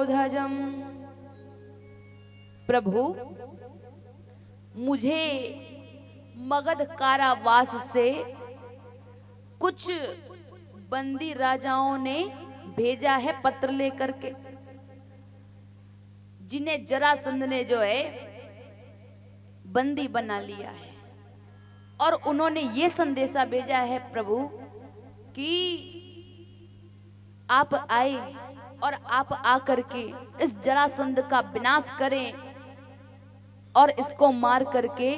ध्वजम। प्रभु, मुझे मगध कारावास से कुछ बंदी राजाओं ने भेजा है पत्र लेकर के, जिन्हें जरासंध ने जो है बंदी बना लिया है। और उन्होंने ये संदेशा भेजा है प्रभु कि आप आए और आप आकर के इस जरासंध का विनाश करें और इसको मार करके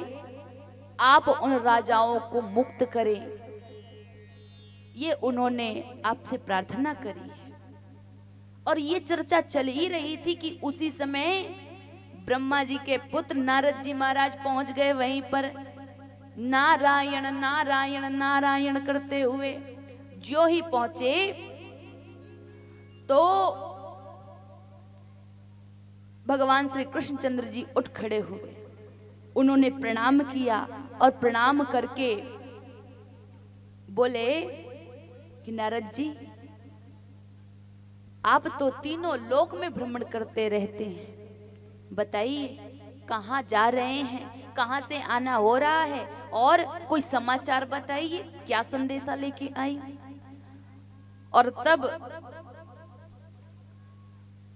आप उन राजाओं को मुक्त करें। ये उन्होंने आपसे प्रार्थना करी है। और ये चर्चा चल ही रही थी कि उसी समय ब्रह्मा जी के पुत्र नारद जी महाराज पहुंच गए वहीं पर, नारायण नारायण नारायण करते हुए। जो ही पहुंचे तो भगवान श्री कृष्णचंद्र जी उठ खड़े हुए। उन्होंने प्रणाम किया और प्रणाम करके बोले कि नारद जी, आप तो तीनों लोक में भ्रमण करते रहते हैं, बताइए कहाँ जा रहे हैं, कहाँ से आना हो रहा है, और कोई समाचार बताइए, क्या संदेशा लेके आई। और तब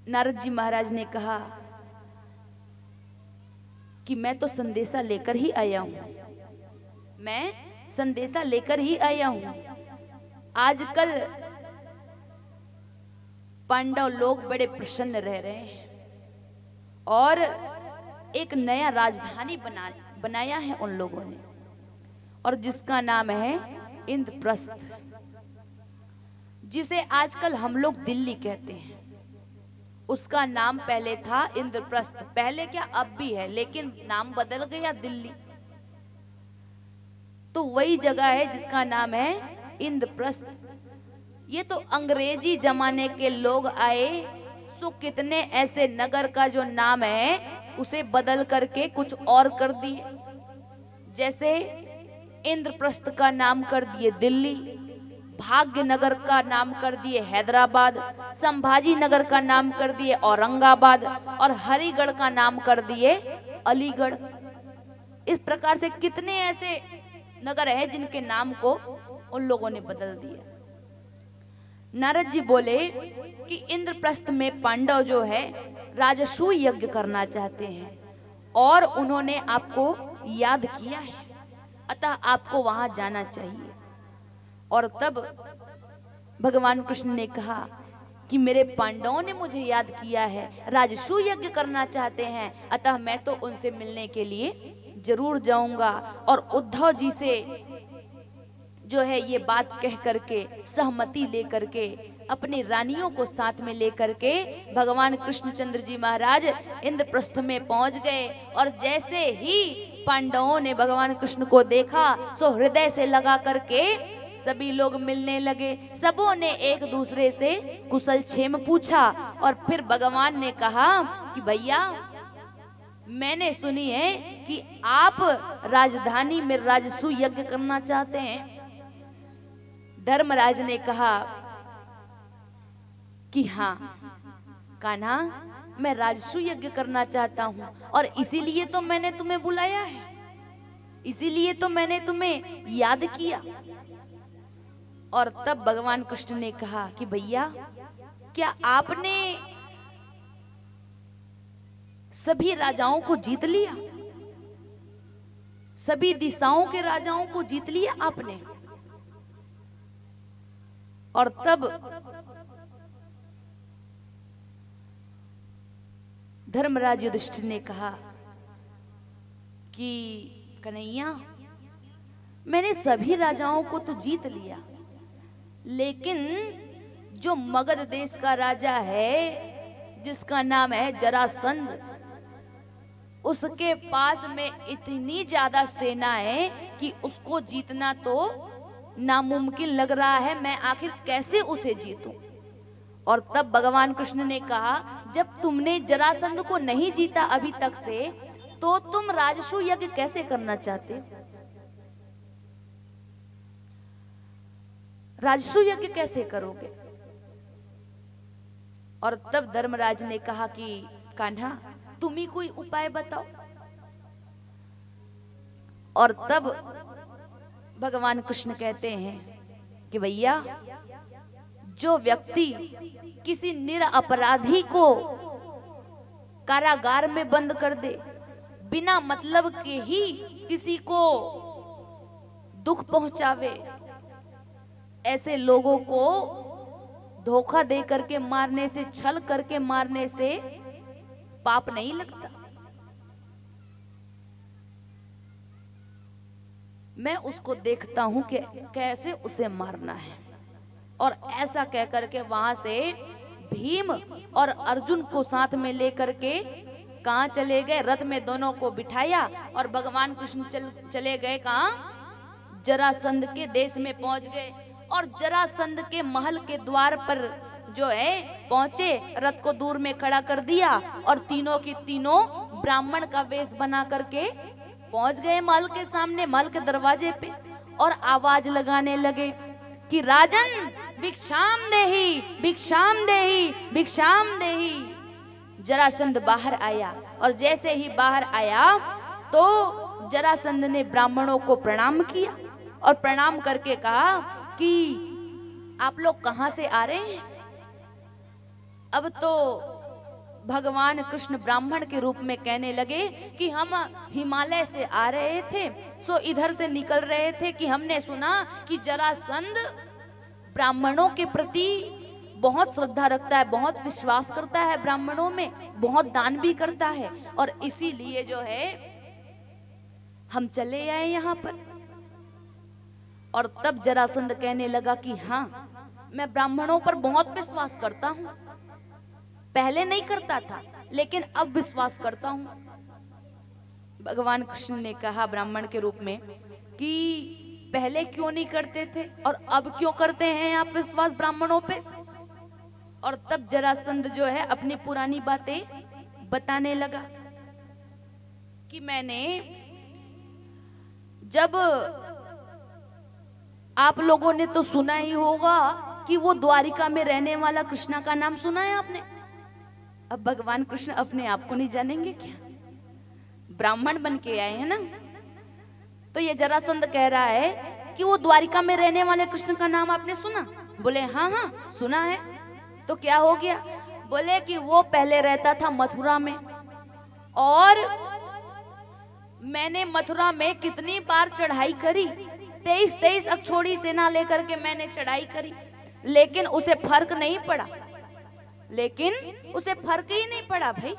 नारद जी महाराज ने कहा कि मैं तो संदेशा लेकर ही आया हूं, मैं संदेशा लेकर ही आया हूं। आजकल पांडव लोग बड़े प्रसन्न रह रहे हैं और एक नया राजधानी बनाया है उन लोगों ने, और जिसका नाम है इंद्रप्रस्थ, जिसे आजकल हम लोग दिल्ली कहते हैं। उसका नाम पहले था इंद्रप्रस्थ, पहले क्या अब भी है, लेकिन नाम बदल गया दिल्ली। तो वही जगह है जिसका नाम है इंद्रप्रस्थ। ये तो अंग्रेजी जमाने के लोग आए, सो कितने ऐसे नगर का जो नाम है उसे बदल करके कुछ और कर दिए। जैसे इंद्रप्रस्थ का नाम कर दिए दिल्ली, भाग्यनगर का नाम कर दिए हैदराबाद, संभाजी नगर का नाम कर दिए औरंगाबाद, और हरिगढ़ का नाम कर दिए अलीगढ़। इस प्रकार से कितने ऐसे नगर हैं जिनके नाम को उन लोगों ने बदल दिया। नारद जी बोले कि इंद्रप्रस्थ में पांडव जो है राजसूय यज्ञ करना चाहते हैं और उन्होंने आपको याद किया है, अतः आपको वहां जाना चाहिए। और तब भगवान कृष्ण ने कहा कि मेरे पांडवों ने मुझे याद किया है, राजसूय यज्ञ करना चाहते हैं, अतः मैं तो उनसे मिलने के लिए जरूर जाऊंगा। और उद्धव जी से जो है ये बात कह करके, सहमति लेकर के, अपनी रानियों को साथ में लेकर के भगवान कृष्णचंद्र जी महाराज इंद्रप्रस्थ में पहुंच गए। और जैसे ही पांडवों ने भगवान कृष्ण को देखा सो हृदय से लगा करके सभी लोग मिलने लगे। सबों ने एक दूसरे से कुशल क्षेम पूछा और फिर भगवान ने कहा कि भैया, मैंने सुनी है कि आप राजधानी में राजसूय यज्ञ करना चाहते हैं। धर्मराज ने कहा कि हाँ कान्हा, मैं राजसूय यज्ञ करना चाहता हूं और इसीलिए तो मैंने तुम्हें बुलाया है, इसीलिए तो मैंने तुम्हें याद किया। और तब भगवान कृष्ण ने कहा कि भैया, क्या आपने सभी राजाओं को जीत लिया, सभी दिशाओं के राजाओं को जीत लिया आपने? और तब धर्मराज युधिष्ठिर ने कहा कि कन्हैया, मैंने सभी राजाओं को तो जीत लिया, लेकिन जो मगध देश का राजा है जिसका नाम है जरासंध, उसके पास में इतनी ज्यादा सेना है कि उसको जीतना तो नामुमकिन लग रहा है। मैं आखिर कैसे उसे जीतूं? और तब भगवान कृष्ण ने कहा, जब तुमने जरासंध को नहीं जीता अभी तक से, तो तुम राजसूय यज्ञ कैसे करना चाहते? राजसूय यज्ञ कैसे करोगे? और तब धर्मराज ने कहा कि कान्हा तुम ही कोई उपाय बताओ। और तब भगवान कृष्ण कहते हैं कि भैया, जो व्यक्ति किसी निरपराधी को कारागार में बंद कर दे, बिना मतलब के ही किसी को दुख पहुंचावे, ऐसे लोगों को धोखा दे करके मारने से, छल करके मारने से पाप नहीं लगता। मैं उसको देखता हूं कि कैसे उसे मारना है। और ऐसा कह करके वहां से भीम और अर्जुन को साथ में लेकर के कहां चले गए? रथ में दोनों को बिठाया और भगवान कृष्ण चले गए कहां? जरासंध के देश में पहुंच गए। और जरासंध के महल के द्वार पर जो है पहुंचे, रथ को दूर में खड़ा कर दिया और तीनों की तीनों ब्राह्मण का वेश बना करके पहुंच गए महल के सामने, महल के दरवाजे पे, और आवाज लगाने लगे कि राजन भिक्षाम देहि, भिक्षाम देहि, भिक्षाम देहि। जरासंध बाहर आया और जैसे ही बाहर आया तो जरासंध ने ब्राह्मणों को प्रणाम किया और प्रणाम करके कहा कि आप लोग कहां से आ रहे हैं? अब तो भगवान कृष्ण ब्राह्मण के रूप में कहने लगे कि हम हिमालय से आ रहे थे, सो इधर से निकल रहे थे कि हमने सुना कि जरासंध ब्राह्मणों के प्रति बहुत श्रद्धा रखता है, बहुत विश्वास करता है ब्राह्मणों में, बहुत दान भी करता है, और इसीलिए जो है हम चले आए यहाँ पर। और तब जरासंध कहने लगा कि हाँ, मैं ब्राह्मणों पर बहुत विश्वास करता हूँ, पहले नहीं करता था लेकिन अब विश्वास करता हूँ। भगवान कृष्ण ने कहा ब्राह्मण के रूप में कि पहले क्यों नहीं करते थे और अब क्यों करते हैं आप विश्वास ब्राह्मणों पे? और तब जरासंध जो है अपनी पुरानी बातें बताने लगा कि मैंने जब, आप लोगों ने तो सुना ही होगा कि वो द्वारिका में रहने वाला कृष्णा का नाम सुना है आपने? अब भगवान कृष्ण अपने आप को नहीं जानेंगे क्या? ब्राह्मण बन के आए हैं ना। तो ये जरासंध कह रहा है कि वो द्वारिका में रहने वाले कृष्ण का नाम आपने सुना? बोले हाँ हाँ सुना है। तो क्या हो गया? बोले कि वो पहले रहता था मथुरा में, और मैंने मथुरा में कितनी बार चढ़ाई करी, 23 अक्षौहिणी सेना लेकर के मैंने चढ़ाई करी, लेकिन उसे फर्क नहीं पड़ा, लेकिन उसे फर्क ही नहीं पड़ा भाई।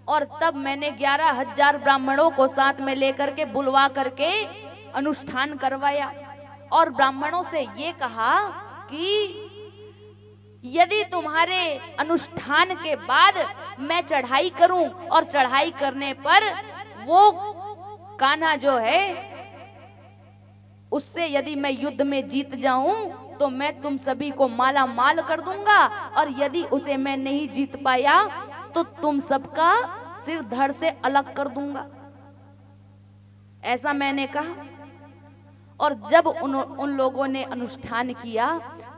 और तब मैंने 11,000 ब्राह्मणों को साथ में लेकर के बुलवा करके अनुष्ठान करवाया और ब्राह्मणों से ये कहा कि यदि तुम्हारे अनुष्ठान के बाद मैं चढ़ाई करूं और चढ़ाई करने पर वो कान्हा जो है उससे यदि मैं युद्ध में जीत जाऊं तो मैं तुम सभी को माला माल कर दूंगा, और यदि उसे मैं नहीं जीत पाया तो तुम सबका सिर धड़ से अलग कर दूंगा, ऐसा मैंने कहा। और जब उन लोगों ने अनुष्ठान किया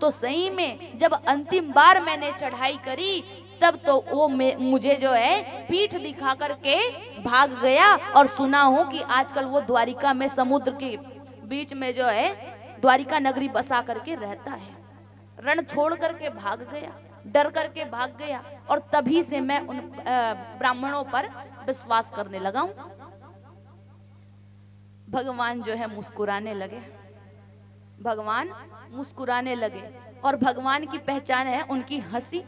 तो सही में जब अंतिम बार मैंने चढ़ाई करी तब तो वो मुझे जो है पीठ दिखा करके भाग गया, और सुना हूं कि आजकल वो द्वारिका में समुद्र के बीच में जो है द्वारिका नगरी बसा करके रहता है। रण छोड़ करके भाग गया, डर करके भाग गया, और तभी से मैं उन ब्राह्मणों पर विश्वास करने लगा हूं। भगवान जो है मुस्कुराने लगे, भगवान मुस्कुराने लगे, और भगवान की पहचान है उनकी हंसी।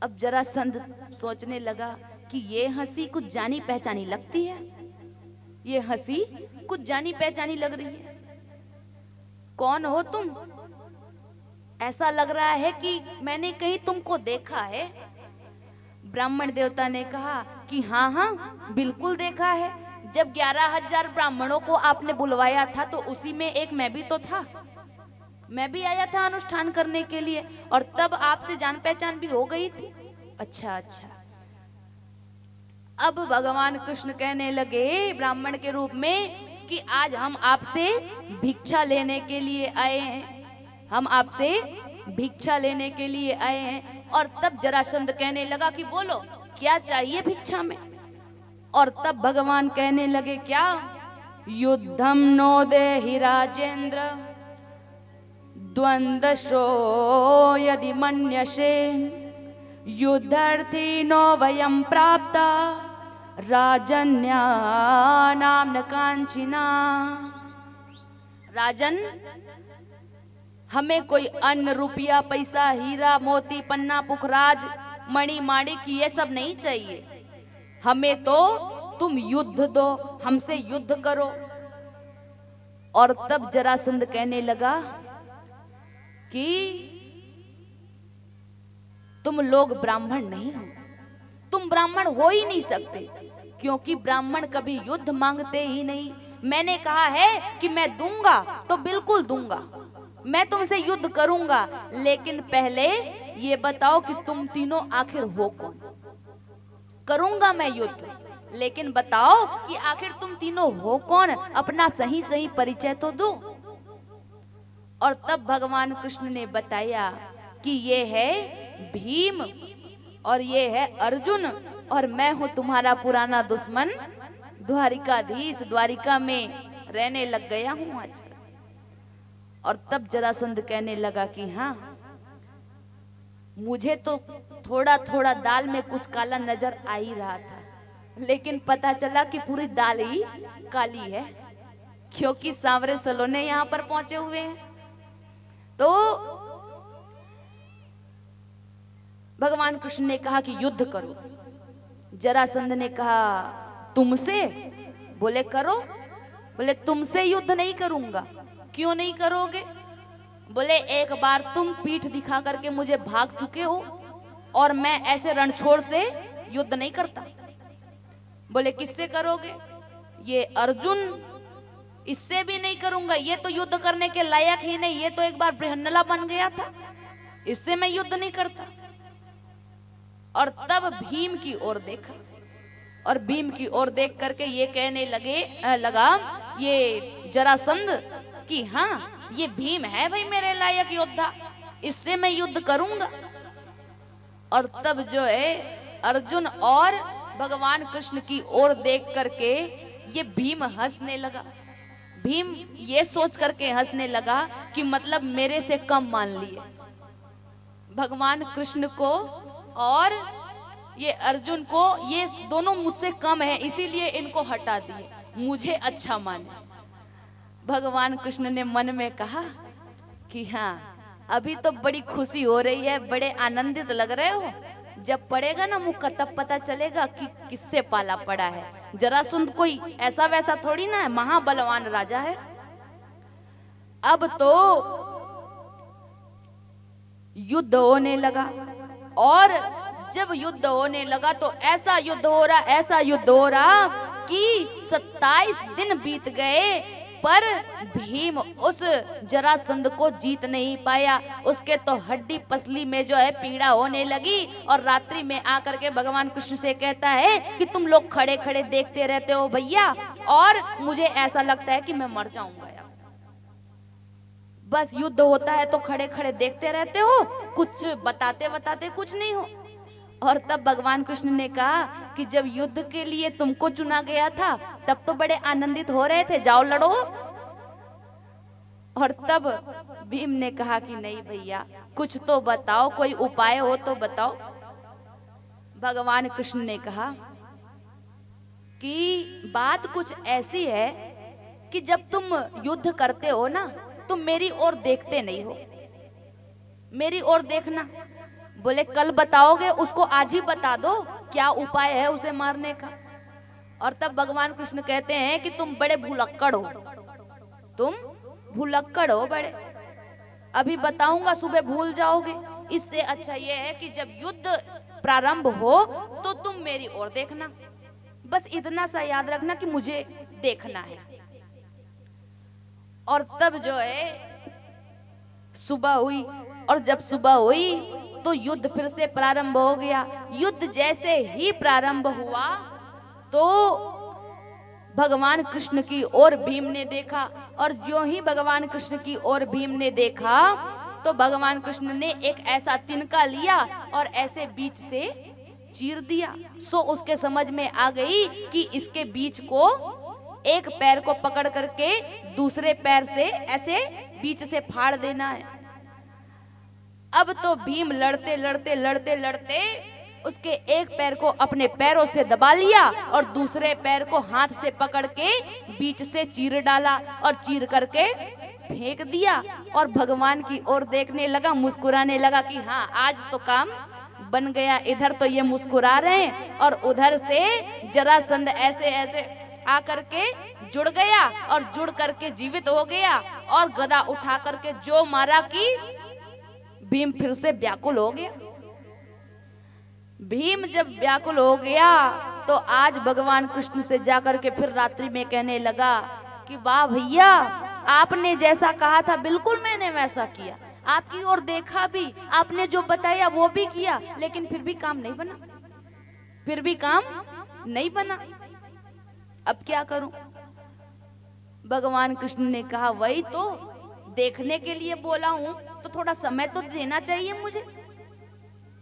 अब जरासंध सोचने लगा कि ये हंसी कुछ जानी पहचानी लगती है, ये हंसी कुछ जानी पहचानी लग रही है। कौन हो तुम? ऐसा लग रहा है कि मैंने कहीं तुमको देखा है। ब्राह्मण देवता ने कहा कि हाँ हाँ बिल्कुल देखा है। जब 11,000 ब्राह्मणों को आपने बुलवाया था तो उसी में एक मैं भी तो था, मैं भी आया था अनुष्ठान करने के लिए, और तब आपसे जान पहचान भी हो गई थी। अच्छा अच्छा। अब भगवान कृष्ण कहने लगे ब्राह्मण के रूप में कि आज हम आपसे भिक्षा लेने के लिए आए हैं, हम आपसे भिक्षा लेने के लिए आए हैं। और तब जरासंध कहने लगा कि बोलो क्या चाहिए भिक्षा में। और तब भगवान कहने लगे क्या, युद्धम नो देहि राजेंद्र द्वंद्वशो यदि मन्यसे युद्धर्थी नो वयम प्राप्ता राजन्या नाम न कांचिना। राजन, हमें कोई अन्न रुपया पैसा हीरा मोती पन्ना पुखराज मणि माणिक ये सब नहीं चाहिए, हमें तो तुम युद्ध दो, हमसे युद्ध करो। और तब जरासंध कहने लगा कि तुम लोग ब्राह्मण नहीं हो, तुम ब्राह्मण हो ही नहीं सकते, क्योंकि ब्राह्मण कभी युद्ध मांगते ही नहीं। मैंने कहा है कि मैं दूंगा तो बिल्कुल दूंगा, मैं तुमसे युद्ध करूंगा, लेकिन पहले ये बताओ कि तुम तीनों आखिर हो कौन। करूंगा मैं युद्ध, लेकिन बताओ कि आखिर तुम तीनों हो कौन, अपना सही सही परिचय तो दो। और तब भगवान कृष्ण ने बताया कि ये है भीम और ये है अर्जुन, और मैं हूं तुम्हारा पुराना दुश्मन द्वारिकाधीश, द्वारिका में रहने लग गया हूं आज। और तब जरासंध कहने लगा कि हाँ, मुझे तो थोड़ा थोड़ा दाल में कुछ काला नजर आ ही रहा था, लेकिन पता चला कि पूरी दाल ही काली है, क्योंकि सांवरे सलोने यहाँ पर पहुंचे हुए हैं। तो भगवान कृष्ण ने कहा कि युद्ध करो। जरासंध ने कहा तुमसे? बोले करो। बोले तुमसे युद्ध नहीं करूंगा। क्यों नहीं करोगे? बोले एक बार तुम पीठ दिखा करके मुझे भाग चुके हो, और मैं ऐसे रणछोड़ से युद्ध नहीं करता। बोले किससे करोगे? ये अर्जुन, इससे भी नहीं करूंगा, ये तो युद्ध करने के लायक ही नहीं, ये तो एक बार बृहन्नला बन गया था, इससे मैं युद्ध नहीं करता। और तब भीम की ओर देखा, और भीम की ओर देख करके ये कहने लगा ये जरासंध कि हाँ, ये भीम है भाई मेरे लायक योद्धा, इससे मैं युद्ध करूंगा। और तब जो है अर्जुन और भगवान कृष्ण की ओर देख करके ये भीम हंसने लगा। भीम ये सोच करके हंसने लगा कि मतलब मेरे से कम मान लिए भगवान कृष्ण को, और ये अर्जुन को, ये दोनों मुझसे कम है, इसीलिए इनको हटा दिए, मुझे अच्छा माने। भगवान कृष्ण ने मन में कहा कि हाँ, अभी तो बड़ी खुशी हो रही है, बड़े आनंदित लग रहे हो, जब पड़ेगा ना मुक्का तब पता चलेगा कि किससे पाला पड़ा है। जरासंध कोई ऐसा वैसा थोड़ी ना है, महाबलवान राजा है। अब तो युद्ध होने लगा, और जब युद्ध होने लगा तो ऐसा युद्ध हो रहा, ऐसा युद्ध हो रहा कि 27 दिन बीत गए, पर भीम उस जरासंध को जीत नहीं पाया। उसके तो हड्डी पसली में जो है पीड़ा होने लगी, और रात्रि में आकर के भगवान कृष्ण से कहता है कि तुम लोग खड़े खड़े देखते रहते हो भैया, और मुझे ऐसा लगता है कि मैं मर जाऊंगा यार। बस युद्ध होता है तो खड़े खड़े देखते रहते हो, कुछ बताते बताते कुछ नहीं हो। और तब भगवान कृष्ण ने कहा कि जब युद्ध के लिए तुमको चुना गया था तब तो बड़े आनंदित हो रहे थे, जाओ लड़ो। और तब भीम ने कहा कि नहीं भैया, कुछ तो बताओ, कोई उपाय हो तो बताओ। भगवान कृष्ण ने कहा कि बात कुछ ऐसी है कि जब तुम युद्ध करते हो ना, तुम मेरी ओर देखते नहीं हो, मेरी ओर देखना। बोले कल बताओगे, उसको आज ही बता दो क्या उपाय है उसे मारने का। और तब भगवान कृष्ण कहते हैं कि तुम बड़े भुलक्कड़ हो, तुम भुलक्कड़ हो बड़े, अभी बताऊंगा सुबह भूल जाओगे। इससे अच्छा यह है कि जब युद्ध प्रारंभ हो तो तुम मेरी ओर देखना, बस इतना सा याद रखना कि मुझे देखना है। और तब जो है सुबह हुई, और जब सुबह हुई तो युद्ध फिर से प्रारंभ हो गया। युद्ध जैसे ही प्रारंभ हुआ तो भगवान कृष्ण की ओर भीम ने देखा, और जो ही भगवान कृष्ण की ओर भीम ने देखा तो भगवान कृष्ण ने एक ऐसा तिनका लिया और ऐसे बीच से चीर दिया। सो उसके समझ में आ गई कि इसके बीच को एक पैर को पकड़ करके दूसरे पैर से ऐसे बीच से फाड़ देना है। अब तो भीम लड़ते लड़ते लड़ते लड़ते उसके एक पैर को अपने पैरों से दबा लिया और दूसरे पैर को हाथ से पकड़ के बीच से चीर डाला और चीर करके फेंक दिया और भगवान की ओर देखने लगा, मुस्कुराने लगा कि हाँ आज तो काम बन गया। इधर तो ये मुस्कुरा रहे हैं और उधर से जरासंध ऐसे ऐसे आकर के जुड़ गया और जुड़ करके जीवित हो गया और गदा उठा करके जो मारा कि भीम फिर से व्याकुल हो गया। भीम जब व्याकुल हो गया तो आज भगवान कृष्ण से जाकर के फिर रात्रि में कहने लगा कि वाह भैया, आपने जैसा कहा था बिल्कुल मैंने वैसा किया, आपकी ओर देखा भी, आपने जो बताया वो भी किया, लेकिन फिर भी काम नहीं बना, फिर भी काम नहीं बना। अब क्या करूं? भगवान कृष्ण ने कहा वही तो, देखने के लिए बोला हूं तो थोड़ा समय तो देना चाहिए मुझे।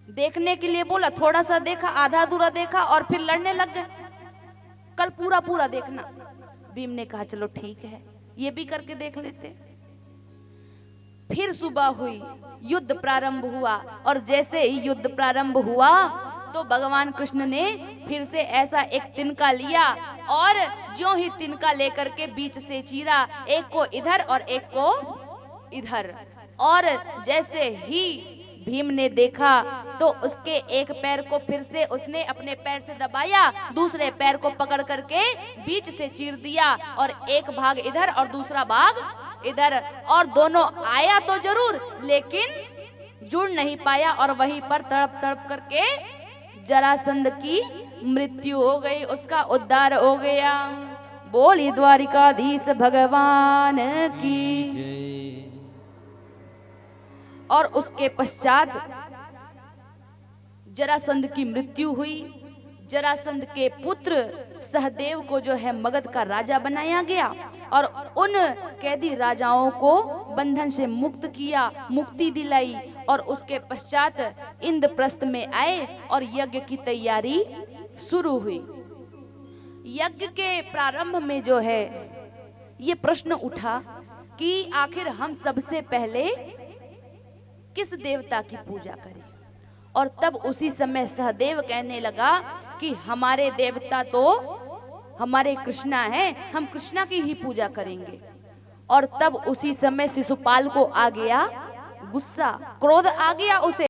देखने के लिए बोला, थोड़ा सा देखा, आधा अधूरा देखा और फिर लड़ने लग गए। कल पूरा पूरा देखना। भीम ने कहा चलो ठीक है, ये भी करके देख लेते। फिर सुबह हुई, युद्ध प्रारंभ हुआ और जैसे ही युद्ध प्रारंभ हुआ तो भगवान कृष्ण ने फिर से ऐसा एक तिनका लिया और ज्यों ही तिनका लेकर के बीच से चीरा, एक को इधर और एक को इधर, और जैसे ही भीम ने देखा तो उसके एक पैर को फिर से उसने अपने पैर से दबाया, दूसरे पैर को पकड़ करके बीच से चीर दिया और एक भाग इधर और दूसरा भाग इधर, और दोनों आया तो जरूर लेकिन जुड़ नहीं पाया और वहीं पर तड़प तड़प करके जरासंध की मृत्यु हो गई, उसका उद्धार हो गया। बोली द्वारिकाधीश भगवान की। और उसके पश्चात जरासंध की मृत्यु हुई। जरासंध के पुत्र सहदेव को जो है मगध का राजा बनाया गया और उन कैदी राजाओं को बंधन से मुक्त किया, मुक्ति दिलाई और उसके पश्चात इंद्रप्रस्थ में आए और यज्ञ की तैयारी शुरू हुई। यज्ञ के प्रारंभ में जो है ये प्रश्न उठा कि आखिर हम सबसे पहले किस देवता की पूजा करें, और तब उसी समय सहदेव कहने लगा कि हमारे देवता तो हमारे कृष्णा हैं, हम कृष्णा की ही पूजा करेंगे। और तब उसी समय शिशुपाल को आ गया गुस्सा, क्रोध आ गया उसे।